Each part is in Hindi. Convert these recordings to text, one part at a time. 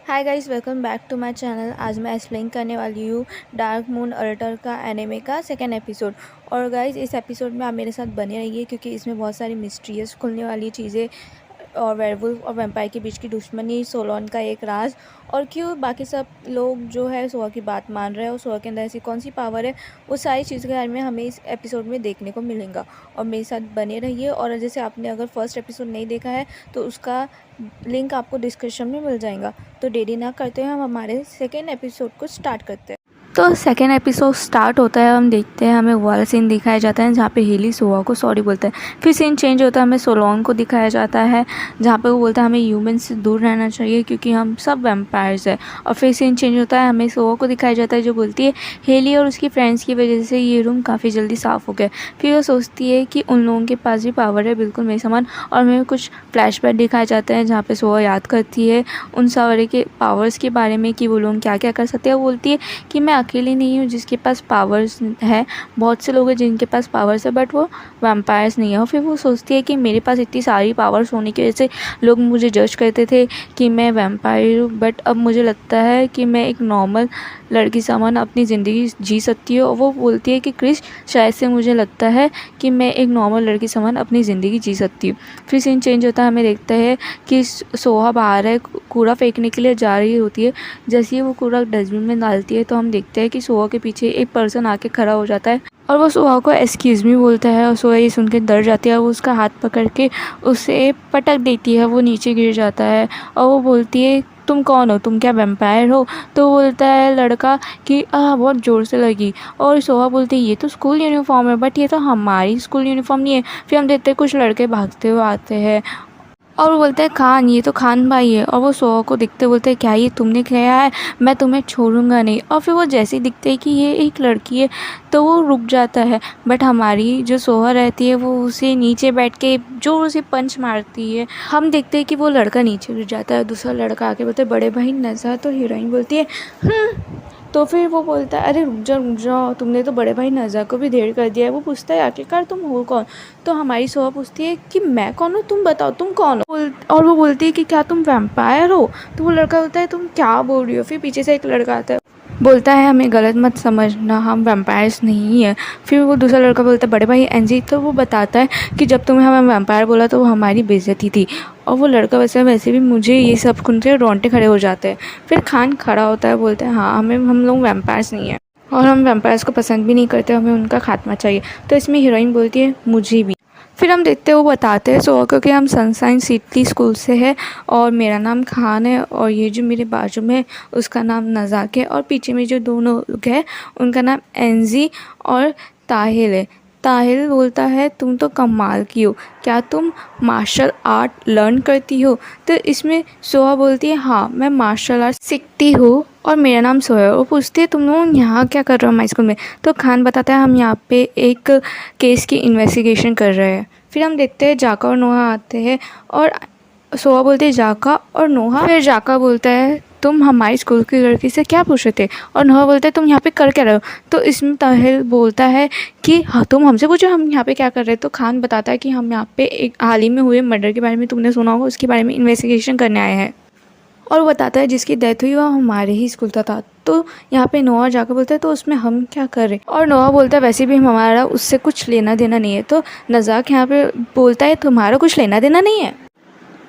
Hi guys, welcome back to my channel. आज मैं एक्सप्लेन करने वाली हूँ डार्क मून अल्टर का एनिमे का सेकेंड एपिसोड। और गाइस, इस एपिसोड में आप मेरे साथ बने रहिए क्योंकि इसमें बहुत सारी मिस्ट्रियस खुलने वाली चीज़ें और वेयरवुल्फ और वैम्पायर के बीच की दुश्मनी, सोलोन का एक राज, और क्यों बाकी सब लोग जो है सोआ की बात मान रहे हैं और सोआ के अंदर ऐसी कौन सी पावर है, वो सारी चीज़ के बारे में हमें इस एपिसोड में देखने को मिलेगा। और मेरे साथ बने रहिए। और जैसे आपने अगर फर्स्ट एपिसोड नहीं देखा है तो उसका लिंक आपको डिस्क्रिप्शन में मिल जाएगा। तो देरी ना करते हुए हम हमारे सेकेंड एपिसोड को स्टार्ट करते हैं। तो सेकेंड एपिसोड स्टार्ट होता है, हम देखते हैं हमें वो वाला सीन दिखाया जाता है जहाँ पे हेली सोआ को सॉरी बोलता है। फिर सीन चेंज होता है, हमें सोलोन को दिखाया जाता है जहाँ पे वो बोलता है हमें ह्यूमन से दूर रहना चाहिए क्योंकि हम सब वैम्पायर्स हैं। और फिर सीन चेंज होता है, हमें सोआ को दिखाया जाता है जो बोलती है हेली और उसकी फ्रेंड्स की वजह से ये रूम काफ़ी जल्दी साफ़ हो गया। फिर वो सोचती है कि उन लोगों के पास भी पावर है बिल्कुल मेरे समान। और हमें कुछ फ्लैशबैक दिखाए जाते हैं जहाँ पे सोआ याद करती है उन सारे के पावर्स के बारे में कि वो लोग क्या क्या कर सकते हैं। वो बोलती है कि मैं अकेली नहीं हूँ जिसके पास पावर्स है, बहुत से लोग हैं जिनके पास पावर्स है बट वो वैम्पायर्स नहीं है। और फिर वो सोचती है कि मेरे पास इतनी सारी पावर्स होने की वजह से लोग मुझे जज करते थे कि मैं वैम्पायर हूँ, बट अब मुझे लगता है कि मैं एक नॉर्मल लड़की समान अपनी ज़िंदगी जी सकती हूँ। और वो बोलती है कि क्रिश, शायद से मुझे लगता है कि मैं एक नॉर्मल लड़की समान अपनी ज़िंदगी जी सकती हूँ। फिर सीन चेंज होता है, हमें देखते हैं कि सोहा बाहर है, कूड़ा फेंकने के लिए जा रही होती है। जैसे ही वो कूड़ा डस्टबिन में डालती है तो हम देखते हैं कि सोहा के पीछे एक पर्सन आके खड़ा हो जाता है और वो सोहा को एक्सक्यूज़ मी बोलता है। और सोहा ये सुन के डर जाती है, वो उसका हाथ पकड़ के उसे पटक देती है, वो नीचे गिर जाता है। और वो बोलती है तुम कौन हो, तुम क्या वैम्पायर हो? तो बोलता है लड़का कि बहुत ज़ोर से लगी। और सोहा बोलती है ये तो स्कूल यूनिफॉर्म है, बट ये तो हमारी स्कूल यूनिफॉर्म नहीं है। फिर हम देखते हैं कुछ लड़के भागते हुए आते हैं और वो बोलता है खान, ये तो खान भाई है। और वो सोहा को दिखते बोलते हैं क्या ये तुमने किया है, मैं तुम्हें छोड़ूंगा नहीं। और फिर वो जैसे ही दिखते है कि ये एक लड़की है तो वो रुक जाता है, बट हमारी जो सोहा रहती है वो उसे नीचे बैठ के जोर से पंच मारती है। हम देखते हैं कि वो लड़का नीचे गिर जाता है, दूसरा लड़का आके बोलते है बड़े भाई नज़ा। तो हीरोइन बोलती है तो फिर वो बोलता है अरे रुक जाओ, तुमने तो बड़े भाई नज़ा को भी देर कर दिया है। वो पूछता है आखिरकार तुम हो कौन? तो हमारी सोहा पूछती है कि मैं कौन हूँ, तुम बताओ तुम कौन हो। और वो बोलती है कि क्या तुम वैम्पायर हो? तो वो लड़का बोलता है तुम क्या बोल रही हो? फिर पीछे से एक लड़का आता है, बोलता है हमें गलत मत समझना, हम वैम्पायर्स नहीं है। फिर वो दूसरा लड़का बोलता है बड़े भाई एनजी। तो वो बताता है कि जब तुम्हें हमें वैम्पायर बोला तो वो हमारी बेइज्जती थी। और वो लड़का वैसे भी मुझे ये सब सुन के रोंगटे खड़े हो जाते हैं। फिर खान खड़ा होता है, बोलता है हाँ हम लोग वैम्पायर्स नहीं है और हम वैम्पायर्स को पसंद भी नहीं करते, हमें उनका खात्मा चाहिए। तो इसमें हीरोइन बोलती है मुझे भी। फिर हम देखते हैं वो बताते हैं सो क्योंकि हम सनशाइन सिटी स्कूल से है और मेरा नाम खान है और ये जो मेरे बाजू में उसका नाम नज़ाक है और पीछे में जो दोनों लोग हैं उनका नाम एनजी और ताहिल है। ताहिल बोलता है तुम तो कमाल की हो, क्या तुम मार्शल आर्ट लर्न करती हो? तो इसमें सोहा बोलती है हाँ मैं मार्शल आर्ट सीखती हूँ और मेरा नाम सोहा है। वो पूछती है तुम लोग यहाँ क्या कर रहे हो हमारे स्कूल में? तो खान बताता है हम यहाँ पे एक केस की इन्वेस्टिगेशन कर रहे हैं। फिर हम देखते हैं जाका और नोहा आते हैं और सोहा बोलते हैं जाका और नोहा। फिर जाका बोलता है तुम हमारी स्कूल की लड़की से क्या पूछ रहे थे? और नोहा बोलता है तुम यहाँ पे कर क्या रहे हो? तो इसमें ताहिल बोलता है कि हाँ तुम हमसे पूछो हम यहाँ पे क्या कर रहे हैं। तो खान बताता है कि हम यहाँ पे एक हाल ही में हुए मर्डर के बारे में तुमने सुना होगा, उसके बारे में इन्वेस्टिगेशन करने आए हैं। और वो बताता है जिसकी डेथ हुई वो हमारे ही स्कूल का था। तो यहाँ पे नोहा जाकर बोलता है तो उसमें हम क्या कर रहे हैं? और नोहा बोलता है वैसे भी हमारा उससे कुछ लेना देना नहीं है। तो नज़ाक यहाँ पे बोलता है तुम्हारा कुछ लेना देना नहीं है?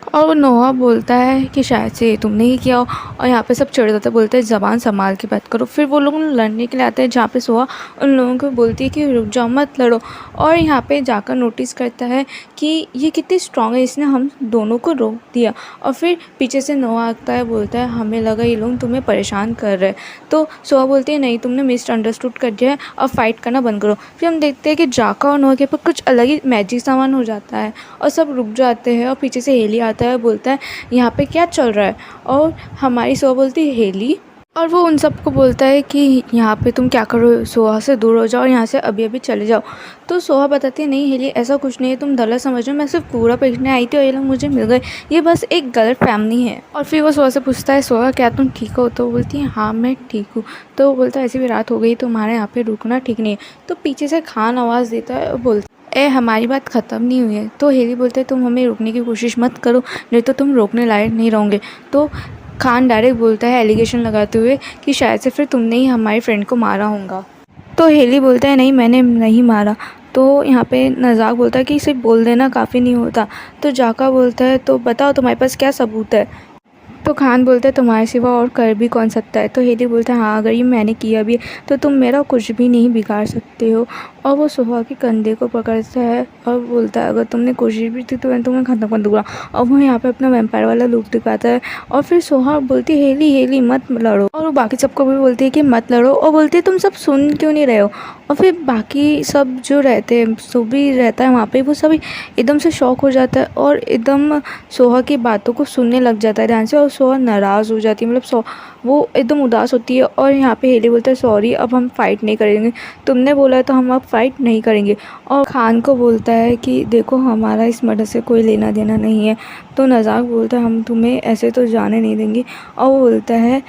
और वो नोहा बोलता है कि शायद से तुमने ही किया हो। और यहाँ पे सब चिढ़ जाते हैं, बोलते हैं ज़बान संभाल के बात करो। फिर वो लोग लड़ने के लिए आते हैं जहाँ पे सोहा उन लोगों को बोलती है कि रुक जाओ मत लड़ो। और यहाँ पे जाकर नोटिस करता है कि ये कितनी स्ट्रांग है, इसने हम दोनों को रोक दिया। और फिर पीछे से नोहा आता है, बोलता है हमें लगा ये लोग तुम्हें परेशान कर रहे हैं। तो सोहा बोलती है नहीं तुमने मिसअंडरस्टूड कर दिया है, अब फाइट करना बंद करो। फिर हम देखते हैं कि जाका और नोहा के ऊपर कुछ अलग ही मैजिक सामान हो जाता है और सब रुक जाते हैं। और पीछे से हेली आता है, बोलता है यहाँ पे क्या चल रहा है? और हमारी सोहा बोलती है हेली। और वो उन सबको बोलता है कि यहाँ पे तुम क्या करो, सोहा से दूर हो जाओ और यहाँ से अभी अभी चले जाओ। तो सोहा बताती है नहीं हेली ऐसा कुछ नहीं है, तुम गलत समझ रहे हो, मैं सिर्फ कूड़ा फेंकने आई थी और ये लोग मुझे मिल गए, ये बस एक गलत फैमिली है। और फिर वो सोहा से पूछता है सोहा क्या तुम ठीक हो? तो वो बोलती है हाँ मैं ठीक हूँ। तो वो बोलता है ऐसी भी रात हो गई तुम्हारे यहाँ पे रुकना ठीक नहीं है। तो पीछे से खान आवाज़ देता है और बोलता हमारी बात ख़त्म नहीं हुई है। तो हेली बोलते हैं तुम हमें रोकने की कोशिश मत करो, नहीं तो तुम रोकने लायक नहीं रहोगे। तो खान डायरेक्ट बोलता है एलिगेशन लगाते हुए कि शायद से फिर तुमने ही हमारी फ्रेंड को मारा होगा। तो हेली बोलता है नहीं, मैंने नहीं मारा। तो यहाँ पे नज़ाक बोलता है कि सिर्फ बोल देना काफ़ी नहीं होता। तो जाका बोलता है तो बताओ तुम्हारे पास क्या सबूत है। तो खान बोलता है तुम्हारे सिवा और कर भी कौन सकता है। तो हेली बोलता है हाँ, अगर ये मैंने किया भी है तो तुम मेरा कुछ भी नहीं बिगाड़ सकते हो। और वो सुहा के कंधे को पकड़ता है और बोलता है अगर तुमने कोशिश भी की तो मैं तुम्हें ख़त्म कर दूँगा। और वो यहाँ पे अपना वैम्पायर वाला लुक दिखाता है। और फिर सुहा बोलती है हेली हेली मत लड़ो। और वो बाकी सबको भी बोलती है कि मत लड़ो। और बोलती है तुम सब सुन क्यों नहीं रहे हो। और फिर बाकी सब जो रहते हैं, सो भी रहता है वहाँ पे, वो सब एकदम से शॉक हो जाता है और एकदम सोहा की बातों को सुनने लग जाता है ध्यान से। और सोहा नाराज़ हो जाती है, मतलब वो एकदम उदास होती है। और यहाँ पे हेली बोलता है सॉरी, अब हम फ़ाइट नहीं करेंगे, तुमने बोला है तो हम अब फ़ाइट नहीं करेंगे। और खान को बोलता है कि देखो हमारा इस मर्डर से कोई लेना देना नहीं है। तो नज़ाक बोलता है हम तुम्हें ऐसे तो जाने नहीं देंगे। और वो बोलता है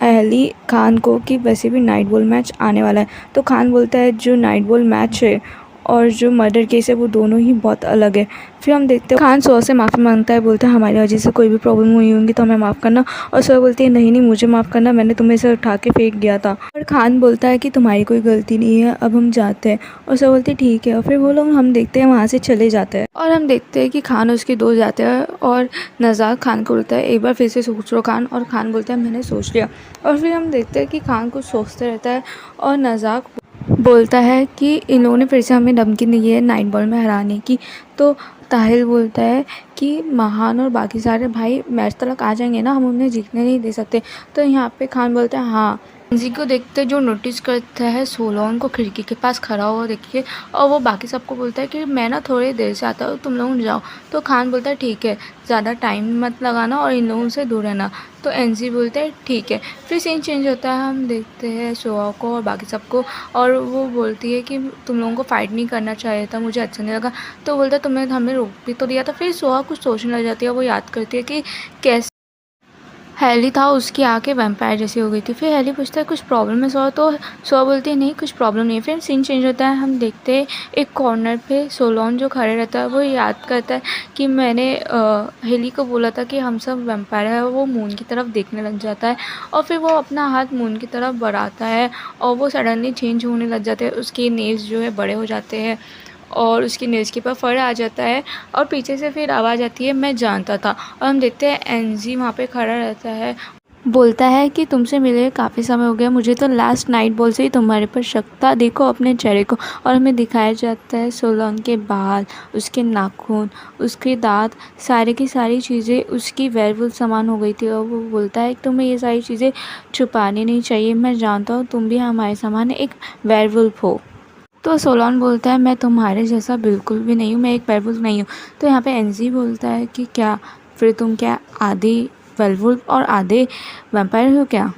अली खान को कि वैसे भी नाइट बॉल मैच आने वाला है। तो खान बोलता है जो नाइट बॉल मैच है और जो मर्डर केस है वो दोनों ही बहुत अलग है। फिर हम देखते हैं खान सोहा से माफ़ी मांगता है, बोलता है हमारी वजह से कोई भी प्रॉब्लम हुई होंगी तो हमें माफ़ करना। और सोहा बोलती है नहीं नहीं, मुझे माफ़ करना, मैंने तुम्हें इसे उठा के फेंक दिया था। और खान बोलता है कि तुम्हारी कोई गलती नहीं है, अब हम जाते हैं। और सोहा बोलती है ठीक है। और फिर वो लोग हम देखते हैं वहाँ से चले जाते हैं। और हम देखते हैं कि खान उसके दोस्त जाते हैं और नज़ाक खान को बोलता है एक बार फिर से सोच लो खान। और खान बोलता है मैंने सोच लिया। और फिर हम देखते हैं कि खान कुछ सोचते रहता है और नज़ाक बोलता है कि इन लोगों ने फिर से हमें धमकी दी है नाइट बॉल में हराने की। तो ताहिल बोलता है कि महान और बाकी सारे भाई मैच तक आ जाएंगे ना, हम उन्हें जीतने नहीं दे सकते। तो यहाँ पे खान बोलता है हाँ। एनजी को देखते जो नोटिस करता है सोलोन को खिड़की के पास खड़ा हुआ देखिए। और वो बाकी सबको बोलता है कि मैं ना थोड़ी देर से आता हूँ, तुम लोग जाओ। तो खान बोलता है ठीक है, ज़्यादा टाइम मत लगाना और इन लोगों से दूर रहना। तो एनजी बोलता है ठीक है। फिर सीन चेंज होता है, हम देखते हैं सोहा को और बाकी सबको। और वो बोलती है कि तुम लोगों को फ़ाइट नहीं करना चाहिए था, मुझे अच्छा नहीं लगा। तो बोलता है तुमने हमें रोक भी तो दिया था। फिर सोहा कुछ सोचने लग जाती है, वो याद करती है कि कैसे हेली था, उसकी आंखें वैम्पायर जैसी हो गई थी। फिर हेली पूछता है कुछ प्रॉब्लम है सोहा। तो सोहा बोलती है नहीं कुछ प्रॉब्लम नहीं है। फिर सीन चेंज होता है, हम देखते हैं एक कॉर्नर पे सोलोन जो खड़े रहता है वो याद करता है कि मैंने हेली को बोला था कि हम सब वैम्पायर है। वो मून की तरफ देखने लग जाता है और फिर वो अपना हाथ मून की तरफ बढ़ाता है और वो सडनली चेंज होने लग जाते हैं। उसके नेल्स जो है बड़े हो जाते हैं और उसकी नेल्स के ऊपर फर आ जाता है। और पीछे से फिर आवाज़ आती है मैं जानता था। और हम देखते हैं एनजी वहाँ पे खड़ा रहता है, बोलता है कि तुमसे मिले काफ़ी समय हो गया, मुझे तो लास्ट नाइट बॉल से ही तुम्हारे पर शक था, देखो अपने चेहरे को। और हमें दिखाया जाता है सोलोन के बाल, उसके नाखून, उसके दांत, सारी की सारी चीज़ें उसकी वेयरवुल्फ समान हो गई थी। और वो बोलता है कि तुम्हें ये सारी चीज़ें छुपानी नहीं चाहिए, मैं जानता हूँ तुम भी हमारे समान एक वेयरवुल्फ हो। तो सोलोन बोलता है मैं तुम्हारे जैसा बिल्कुल भी नहीं हूँ, मैं एक वेयरवुल्फ नहीं हूँ। तो यहाँ पे एनजी बोलता है कि क्या फिर तुम क्या आधे वेयरवुल्फ और आधे वैम्पायर हो क्या।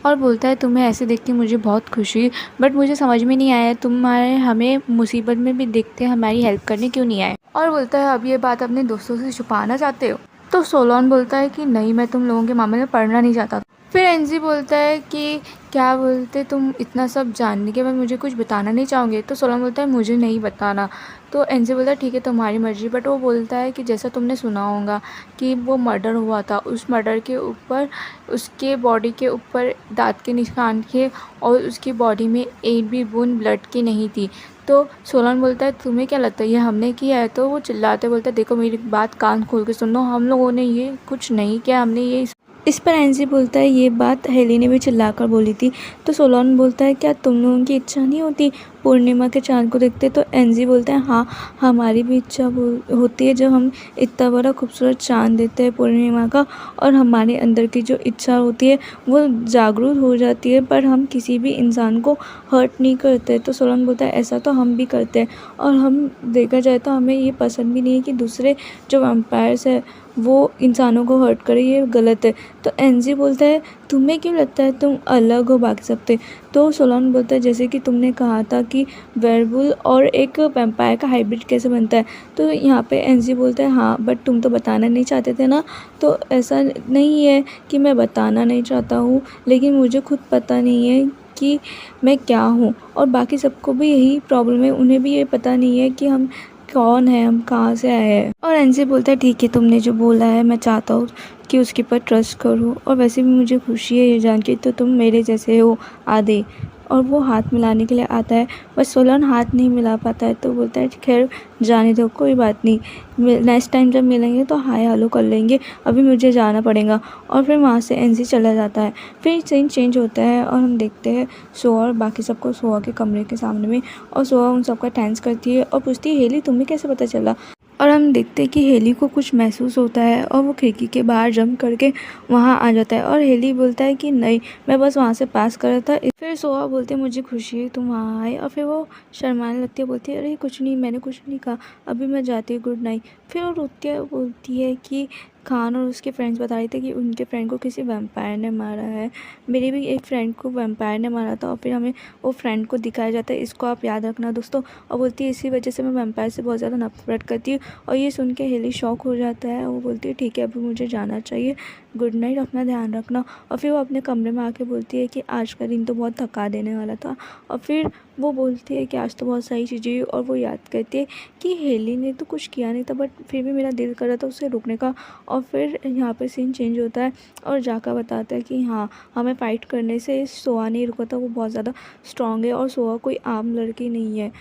और बोलता है तुम्हें ऐसे देख के मुझे बहुत खुशी हुई, बट मुझे समझ में नहीं आया तुम्हारे हमें मुसीबत में भी देखते हमारी हेल्प करने क्यों नहीं आए। और बोलता है अब ये बात अपने दोस्तों से छुपाना चाहते हो। तो सोलोन बोलता है कि नहीं, मैं तुम लोगों के मामले में पढ़ना नहीं चाहता। फिर एनजी बोलता है कि क्या बोलते तुम इतना सब जानने के बाद मुझे कुछ बताना नहीं चाहोगे। तो सोलोन बोलता है मुझे नहीं बताना। तो एनजी बोलता है ठीक है तुम्हारी मर्ज़ी। बट वो बोलता है कि जैसा तुमने सुना होगा कि वो मर्डर हुआ था, उस मर्डर के ऊपर उसके बॉडी के ऊपर दांत के निशान थे और उसकी बॉडी में एक भी बूंद ब्लड की नहीं थी। तो सोलन बोलता है तुम्हें क्या लगता है ये हमने किया है। तो वो चिल्लाते बोलता है देखो मेरी बात कान खोल के सुन लो, हम लोगों ने ये कुछ नहीं किया, हमने ये इस पर एनजी बोलता है ये बात हेली ने भी चिल्लाकर बोली थी। तो सोलोन बोलता है क्या तुम लोगों की इच्छा नहीं होती पूर्णिमा के चांद को देखते। तो एनजी बोलता है हाँ, हमारी भी इच्छा होती है जब हम इतना बड़ा खूबसूरत चांद देते हैं पूर्णिमा का, और हमारे अंदर की जो इच्छा होती है वो जागरूक हो जाती है, पर हम किसी भी इंसान को हर्ट नहीं करते। तो सोलोन बोलता है ऐसा तो हम भी करते हैं, और हम देखा जाए तो हमें ये पसंद भी नहीं है कि दूसरे जो वैम्पायर्स है वो इंसानों को हर्ट करे, ये गलत है। तो एनजी बोलता है तुम्हें क्यों लगता है तुम अलग हो बाकी सबसे। तो सोलोन बोलता है जैसे कि तुमने कहा था कि वेयरवुल्फ और एक वैम्पायर का हाइब्रिड कैसे बनता है। तो यहाँ पे एनजी बोलता है हाँ, बट तुम तो बताना नहीं चाहते थे ना। तो ऐसा नहीं है कि मैं बताना नहीं चाहता हूँ, लेकिन मुझे खुद पता नहीं है कि मैं क्या हूँ, और बाकी सबको भी यही प्रॉब्लम है, उन्हें भी ये पता नहीं है कि हम कौन है, हम कहाँ से आए हैं। और एनसी बोलता है ठीक है, तुमने जो बोला है मैं चाहता हूँ कि उसके ऊपर ट्रस्ट करूँ, और वैसे भी मुझे खुशी है ये जान के तो तुम मेरे जैसे हो आधे। और वो हाथ मिलाने के लिए आता है, बस सोलन हाथ नहीं मिला पाता है। तो बोलता है खैर जाने दो, कोई बात नहीं, नेक्स्ट टाइम जब मिलेंगे तो हाय हेलो कर लेंगे, अभी मुझे जाना पड़ेगा। और फिर वहाँ से एनसी चला जाता है। फिर सीन चेंज होता है और हम देखते हैं सोआ और बाकी सबको सोआ के कमरे के सामने में, और सोआ उन सबका थैंक्स करती है और पूछती है हेली तुम्हें कैसे पता चला। और हम देखते हैं कि हेली को कुछ महसूस होता है और वो खिड़की के बाहर जंप करके वहाँ आ जाता है। और हेली बोलता है कि नहीं, मैं बस वहाँ से पास कर रहा था। फिर सोआ बोलते हैं मुझे खुशी है तुम वहाँ आए। और फिर वो शर्माने लगती है, बोलती है अरे कुछ नहीं, मैंने कुछ नहीं कहा, अभी मैं जाती हूँ, गुड नाइट। फिर वो रोती है, बोलती है कि खान और उसके फ्रेंड्स बता रहे थे कि उनके फ्रेंड को किसी वैम्पायर ने मारा है, मेरी भी एक फ्रेंड को वैम्पायर ने मारा था। और फिर हमें वो फ्रेंड को दिखाया जाता है, इसको आप याद रखना दोस्तों। और बोलती है इसी वजह से मैं वैम्पायर से बहुत ज़्यादा नफरत करती हूँ। और ये सुन के हेली शॉक हो जाता है। वो बोलती है ठीक है अभी मुझे जाना चाहिए, गुड नाइट, अपना ध्यान रखना। और फिर वो अपने कमरे में आके बोलती है कि आज का दिन तो बहुत थका देने वाला था। और फिर वो बोलती है कि आज तो बहुत सारी चीज़ें हुई, और वो याद करती है कि हेली ने तो कुछ किया नहीं था, बट फिर भी मेरा दिल कर रहा था उसे रुकने का। और फिर यहाँ पे सीन चेंज होता है और जाका बताता है कि हाँ, हमें फ़ाइट करने से सोआ नहीं रुका था, वो बहुत ज़्यादा स्ट्रांग है और सोआ कोई आम लड़की नहीं है।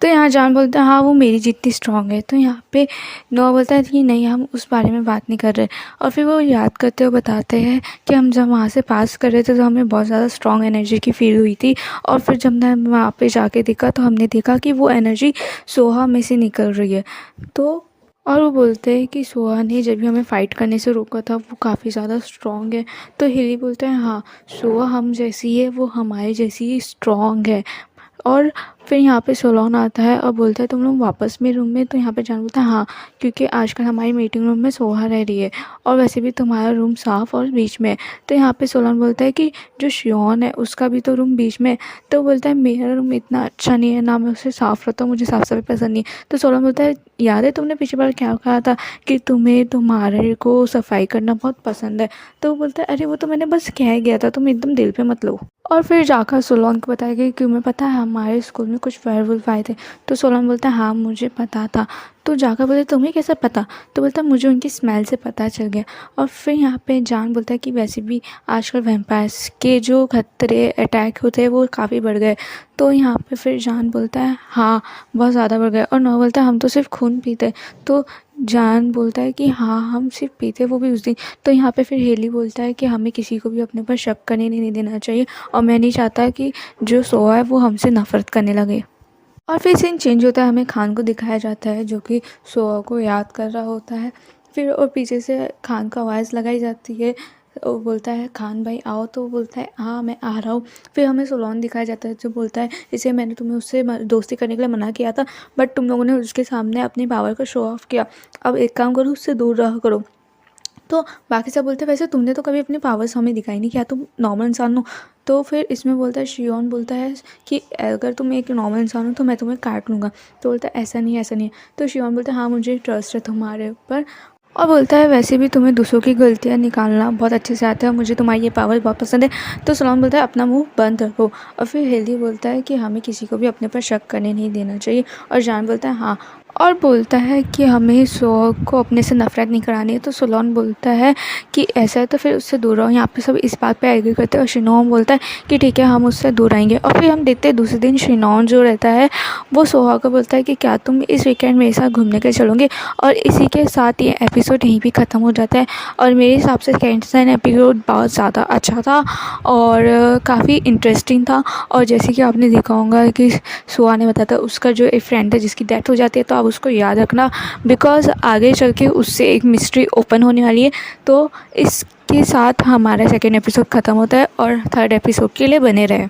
तो यहाँ जान बोलता है हाँ वो मेरी जितनी स्ट्रांग है। तो यहाँ पे नोआ बोलता है कि नहीं, हम उस बारे में बात नहीं कर रहे। और फिर वो याद करते हुए बताते हैं कि हम जब वहाँ से पास कर रहे थे तो हमें बहुत ज़्यादा स्ट्रांग एनर्जी की फील हुई थी। और फिर जब हमने वहाँ पे जाके देखा तो हमने देखा कि वो एनर्जी सोहा में से निकल रही है। तो और वो बोलते हैं कि सोहा ने जब भी हमें फ़ाइट करने से रोका था वो काफ़ी ज़्यादा स्ट्रॉन्ग है। तो हिली बोलता है हाँ, सोहा हम जैसी है, वो हमारे जैसी ही स्ट्रॉन्ग है। और फिर यहाँ पे सोलोन आता है और बोलता है तुम लोग वापस मेरे रूम में। तो यहाँ पे जान बोलता है हाँ, क्योंकि आजकल हमारी मीटिंग रूम में सोहा रह रही है और वैसे भी तुम्हारा रूम साफ़ और बीच में है। तो यहाँ पे सोलोन बोलता है कि जो शियोन है उसका भी तो रूम बीच में है। तो बोलता है मेरा रूम इतना अच्छा नहीं है ना, मैं उसे साफ़ रखता हूँ, मुझे साफ़ सफाई पसंद नहीं है। तो सोलोन बोलता है याद है तुमने पिछली बार क्या कहा था कि तुम्हारे को सफाई करना बहुत पसंद है। तो वो बोलता है अरे वो तो मैंने बस कह गया था, तुम एकदम दिल पे मत लो। और फिर जाकर सोलोन को बताया कि क्यों, मैं पता है हमारे स्कूल में कुछ वेयरवुल्फ आए थे। तो सोलोन बोलता है हाँ मुझे पता था। तो जाकर बोलते तुम्हें कैसे पता। तो बोलता मुझे उनकी स्मेल से पता चल गया। और फिर यहाँ पे जान बोलता है कि वैसे भी आजकल वैम्पायर्स के जो खतरे अटैक होते हैं वो काफ़ी बढ़ गए। तो यहाँ पे फिर जान बोलता है हाँ बहुत ज़्यादा बढ़ गए। और नौ बोलता है हम तो सिर्फ खून पीते। तो जान बोलता है कि हाँ हम सिर्फ पीते, वो भी उस दिन। तो यहाँ पे फिर हेली बोलता है कि हमें किसी को भी अपने पर शक करने नहीं देना चाहिए, और मैं नहीं चाहता कि जो सोआ है वो हमसे नफ़रत करने लगे। और फिर सीन चेंज होता है, हमें खान को दिखाया जाता है जो कि सोआ को याद कर रहा होता है। फिर और पीछे से खान का आवाज़ लगाई जाती है, वो बोलता है खान भाई आओ। तो वो बोलता है हाँ मैं आ रहा हूँ। फिर हमें सोलोन दिखाया जाता है जो बोलता है इसे मैंने तुम्हें उससे दोस्ती करने के लिए मना किया था, बट तुम लोगों ने उसके सामने अपनी पावर का शो ऑफ किया, अब एक काम करो उससे दूर रहा करो। तो बाकी सब बोलते हैं वैसे तुमने तो कभी अपनी पावर्स हमें दिखाई नहीं, क्या तुम नॉर्मल इंसान हो। तो फिर इसमें बोलता है शियोन बोलता है कि अगर तुम एक नॉर्मल इंसान हो तो मैं तुम्हें काट लूँगा। तो बोलता है ऐसा नहीं ऐसा नहीं है। तो शियोन बोलता है हाँ मुझे ट्रस्ट है तुम्हारे ऊपर। और बोलता है वैसे भी तुम्हें दूसरों की गलतियाँ निकालना बहुत अच्छे से आता है, मुझे तुम्हारी ये पावर बहुत पसंद है। तो सोलोन बोलता है अपना मुंह बंद रखो। और फिर हेल्दी बोलता है कि हमें किसी को भी अपने पर शक करने नहीं देना चाहिए। और जान बोलता है हाँ, और बोलता है कि हमें सोआ को अपने से नफरत नहीं करानी है। तो सोलोन बोलता है कि ऐसा है तो फिर उससे दूर रहो। यहाँ पे सब इस बात पे एग्री करते हैं और शिनोन बोलता है कि ठीक है हम उससे दूर आएंगे। और फिर हम देखते हैं दूसरे दिन शिनोन जो रहता है वो सोहा को बोलता है कि क्या तुम इस वीकेंड मेरे साथ घूमने के चलोगे। और इसी के साथ ये एपिसोड यहीं भी ख़त्म हो जाता है। और मेरे हिसाब से कैंटसन एपिसोड बहुत ज़्यादा अच्छा था और काफ़ी इंटरेस्टिंग था। और जैसे कि आपने देखा होगा कि सोहा ने बताया था उसका जो एक फ्रेंड था जिसकी डेथ हो जाती है, तो आप उसको याद रखना बिकॉज़ आगे चल के उससे एक मिस्ट्री ओपन होने वाली है। तो इसके साथ हमारा सेकेंड एपिसोड ख़त्म होता है और थर्ड एपिसोड के लिए बने रहे।